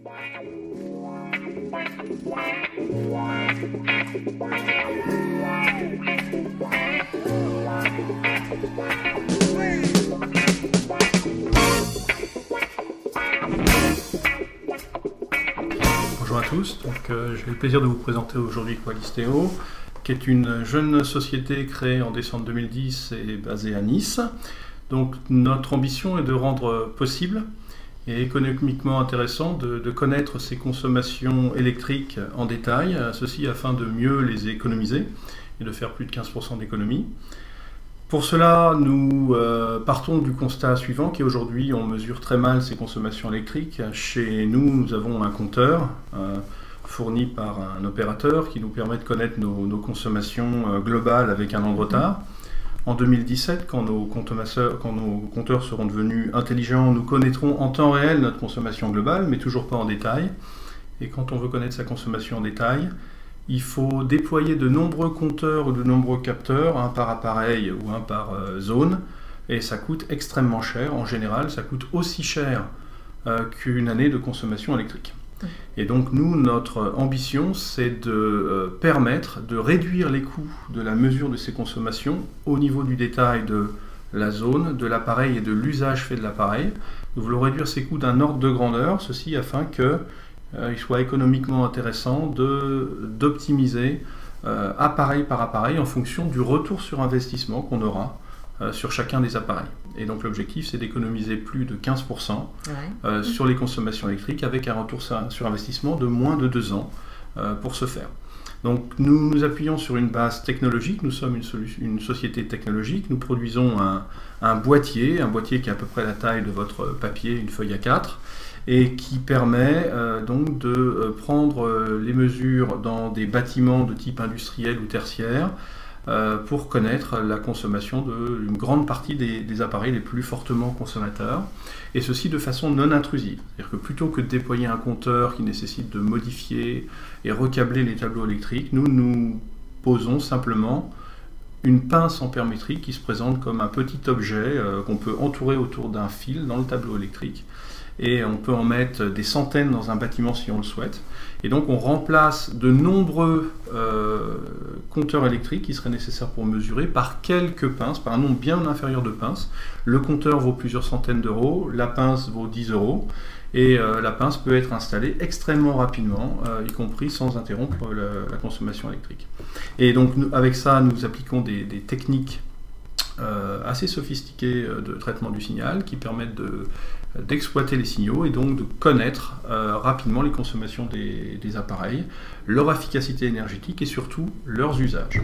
Bonjour à tous, j'ai le plaisir de vous présenter aujourd'hui Qualisteo, qui est une jeune société créée en décembre 2010 et basée à Nice. Donc notre ambition est de rendre possible et économiquement intéressant de connaître ces consommations électriques en détail, ceci afin de mieux les économiser et de faire plus de 15% d'économie. Pour cela, nous partons du constat suivant, qui aujourd'hui on mesure très mal ces consommations électriques. Chez nous, nous avons un compteur fourni par un opérateur qui nous permet de connaître nos consommations globales avec un an de retard. En 2017, quand nos compteurs seront devenus intelligents, nous connaîtrons en temps réel notre consommation globale, mais toujours pas en détail. Et quand on veut connaître sa consommation en détail, il faut déployer de nombreux compteurs ou de nombreux capteurs, un par appareil ou un par zone, et ça coûte extrêmement cher. En général, ça coûte aussi cher qu'une année de consommation électrique. Et donc nous, notre ambition, c'est de permettre de réduire les coûts de la mesure de ces consommations au niveau du détail de la zone, de l'appareil et de l'usage fait de l'appareil. Nous voulons réduire ces coûts d'un ordre de grandeur, ceci afin que il soit économiquement intéressant d'optimiser appareil par appareil en fonction du retour sur investissement qu'on aura sur chacun des appareils. Et donc l'objectif, c'est d'économiser plus de 15% sur les consommations électriques avec un retour sur investissement de moins de 2 ans pour ce faire. Donc nous nous appuyons sur une base technologique, nous sommes une société technologique, nous produisons un boîtier qui est à peu près la taille de votre papier, une feuille A4, et qui permet donc de prendre les mesures dans des bâtiments de type industriel ou tertiaire pour connaître la consommation d'une grande partie des appareils les plus fortement consommateurs, et ceci de façon non intrusive. C'est-à-dire que plutôt que de déployer un compteur qui nécessite de modifier et recabler les tableaux électriques, nous posons simplement une pince ampère-métrique qui se présente comme un petit objet qu'on peut entourer autour d'un fil dans le tableau électrique. Et on peut en mettre des centaines dans un bâtiment si on le souhaite. Et donc on remplace de nombreux compteurs électriques qui seraient nécessaires pour mesurer par quelques pinces, par un nombre bien inférieur de pinces. Le compteur vaut plusieurs centaines d'euros, la pince vaut 10 euros, et la pince peut être installée extrêmement rapidement, y compris sans interrompre la consommation électrique. Et donc avec ça, nous appliquons des techniques assez sophistiquées de traitement du signal qui permettent d'exploiter les signaux et donc de connaître rapidement les consommations des appareils, leur efficacité énergétique et surtout leurs usages.